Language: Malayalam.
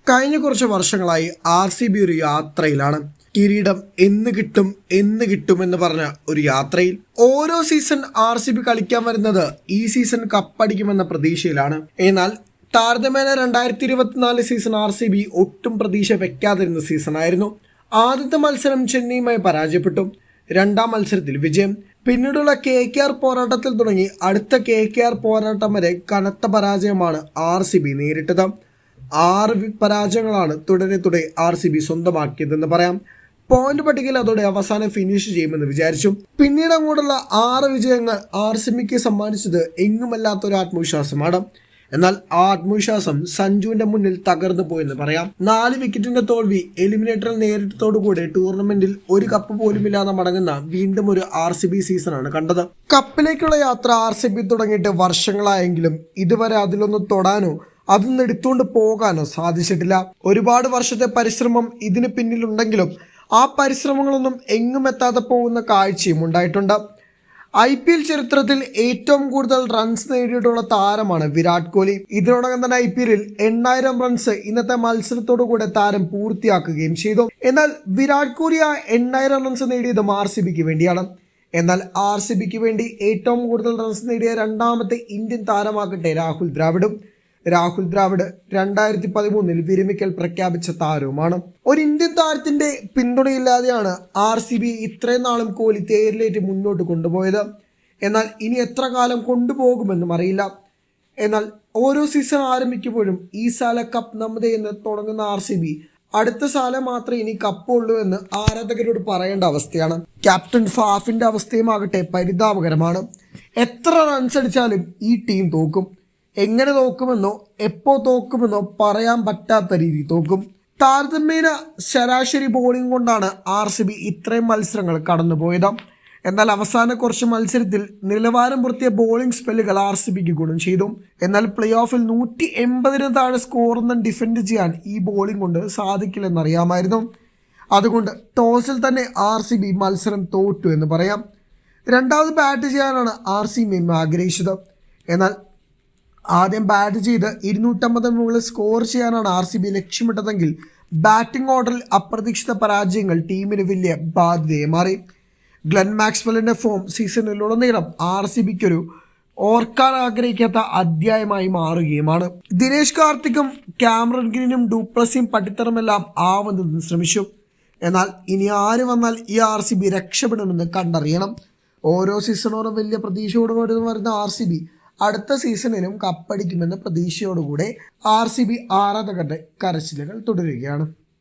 കഴിഞ്ഞ കുറച്ച് വർഷങ്ങളായി RCB ഒരു യാത്രയിലാണ്. കിരീടം എന്ന് കിട്ടും എന്ന് പറഞ്ഞ ഒരു യാത്രയിൽ ഓരോ സീസൺ RCB കളിക്കാൻ വരുന്നത് ഈ സീസൺ കപ്പടിക്കുമെന്ന പ്രതീക്ഷയിലാണ്. എന്നാൽ താരതമ്യേന 2024 സീസൺ RCB ഒട്ടും പ്രതീക്ഷ വെക്കാതിരുന്ന സീസണായിരുന്നു. ആദ്യത്തെ മത്സരം ചെന്നൈയുമായി പരാജയപ്പെട്ടു. രണ്ടാം മത്സരത്തിൽ വിജയം. പിന്നീടുള്ള KKR പോരാട്ടത്തിൽ തുടങ്ങി അടുത്ത KKR പോരാട്ടം വരെ കനത്ത പരാജയമാണ് RCB നേരിട്ടത്. 6 പരാജയങ്ങളാണ് തുടരെ RCB സ്വന്തമാക്കിയതെന്ന് പറയാം. പോയിന്റ് പട്ടികയിൽ അതോടെ അവസാനം ഫിനിഷ് ചെയ്യുമെന്ന് വിചാരിച്ചു. പിന്നീട് അങ്ങോട്ടുള്ള 6 വിജയങ്ങൾ RCBക്ക് സമ്മാനിച്ചത് എങ്ങുമല്ലാത്തൊരു ആത്മവിശ്വാസമാണ്. എന്നാൽ ആ ആത്മവിശ്വാസം സഞ്ജുവിന്റെ മുന്നിൽ തകർന്നു പോയെന്ന് പറയാം. 4 വിക്കറ്റിന്റെ തോൽവി, എലിമിനേറ്ററിൽ നേരിട്ടതോടുകൂടി ടൂർണമെന്റിൽ ഒരു കപ്പ് പോലുമില്ലാതെ മടങ്ങുന്ന വീണ്ടും ഒരു RCB സീസണാണ് കണ്ടത്. കപ്പിലേക്കുള്ള യാത്ര RCB തുടങ്ങിയിട്ട് വർഷങ്ങളായെങ്കിലും ഇതുവരെ അതിലൊന്നും തൊടാനോ അതൊന്നും എടുത്തുകൊണ്ട് പോകാനോ സാധിച്ചിട്ടില്ല. ഒരുപാട് വർഷത്തെ പരിശ്രമം ഇതിന് പിന്നിലുണ്ടെങ്കിലും ആ പരിശ്രമങ്ങളൊന്നും എങ്ങും എത്താതെ പോകുന്ന കാഴ്ചയും ഉണ്ടായിട്ടുണ്ട്. IPL ചരിത്രത്തിൽ ഏറ്റവും കൂടുതൽ റൺസ് നേടിയിട്ടുള്ള താരമാണ് വിരാട് കോഹ്ലി. ഇതിനോടകം തന്നെ IPL 8000 റൺസ് ഇന്നത്തെ മത്സരത്തോടു കൂടെ താരം പൂർത്തിയാക്കുകയും ചെയ്തു. എന്നാൽ വിരാട് കോഹ്ലി ആ 8000 റൺസ് നേടിയതും RCBക്ക് വേണ്ടിയാണ്. എന്നാൽ RCBക്ക് വേണ്ടി ഏറ്റവും കൂടുതൽ റൺസ് നേടിയ രണ്ടാമത്തെ ഇന്ത്യൻ താരമാകട്ടെ രാഹുൽ ദ്രാവിഡും. രാഹുൽ ദ്രാവിഡ് 2013 വിരമിക്കൽ പ്രഖ്യാപിച്ച താരവുമാണ്. ഒരു ഇന്ത്യൻ താരത്തിന്റെ പിന്തുണയില്ലാതെയാണ് RCB ഇത്രയും നാളും കോഹ്ലി തേരിലേറ്റ് മുന്നോട്ട് കൊണ്ടുപോയത്. എന്നാൽ ഇനി എത്ര കാലം കൊണ്ടുപോകുമെന്നും അറിയില്ല. എന്നാൽ ഓരോ സീസൺ ആരംഭിക്കുമ്പോഴും ഈ സാല കപ്പ് നമ്മുടെ എന്ന് തുടങ്ങുന്ന RCB അടുത്ത സാല മാത്രമേ ഇനി കപ്പുള്ളൂ എന്ന് ആരാധകരോട് പറയേണ്ട അവസ്ഥയാണ്. ക്യാപ്റ്റൻ ഫാഫിന്റെ അവസ്ഥയുമാകട്ടെ പരിതാപകരമാണ്. എത്ര റൺസ് അടിച്ചാലും ഈ ടീം തോക്കും. എങ്ങനെ തോക്കുമെന്നോ എപ്പോ തോക്കുമെന്നോ പറയാൻ പറ്റാത്ത രീതി തോക്കും. താരതമ്യേന ശരാശരി ബോളിംഗ് കൊണ്ടാണ് RCB ഇത്രയും മത്സരങ്ങൾ കടന്നുപോയത്. എന്നാൽ അവസാന കുറച്ച് മത്സരത്തിൽ നിലവാരം പുറത്തിയ ബോളിംഗ് സ്പെല്ലുകൾ RCBക്ക് ഗുണം ചെയ്തു. എന്നാൽ പ്ലേ ഓഫിൽ 180 താഴെ സ്കോറൊന്നും ഡിഫെൻഡ് ചെയ്യാൻ ഈ ബോളിംഗ് കൊണ്ട് സാധിക്കില്ലെന്നറിയാമായിരുന്നു. അതുകൊണ്ട് ടോസിൽ തന്നെ RCB മത്സരം തോറ്റു എന്ന് പറയാം. രണ്ടാമത് ബാറ്റ് ചെയ്യാനാണ് RCB ആഗ്രഹിച്ചത്. എന്നാൽ ആദ്യം ബാറ്റ് ചെയ്ത് 250 മുകളിൽ സ്കോർ ചെയ്യാനാണ് RCB ലക്ഷ്യമിട്ടതെങ്കിൽ ബാറ്റിംഗ് ഓർഡറിൽ അപ്രതീക്ഷിത പരാജയങ്ങൾ ടീമിന് വലിയ ബാധ്യതയെ മാറി. ഗ്ലെൻ മാക്സ്വെല്ലിന്റെ ഫോം സീസണിലുടനീളം RCBക്കൊരു ഓർക്കാൻ ആഗ്രഹിക്കാത്ത അധ്യായമായി മാറുകയുമാണ്. ദിനേശ് കാർത്തിക്കും ക്യാമറൺ ഗ്രീനും ഡുപ്ലസിയും പട്ടിത്തറുമെല്ലാം ആവുന്നതിന് ശ്രമിച്ചു. എന്നാൽ ഇനി ആര് വന്നാൽ ഈ RCB രക്ഷപ്പെടുമെന്ന് കണ്ടറിയണം. ഓരോ സീസണോടും വലിയ പ്രതീക്ഷയോടുകൂടി വരുന്ന RCB അടുത്ത സീസണിലും കപ്പടിക്കുമെന്ന പ്രതീക്ഷയോടുകൂടെ RCB ആരാധകരുടെ കരച്ചിലുകൾ തുടരുകയാണ്.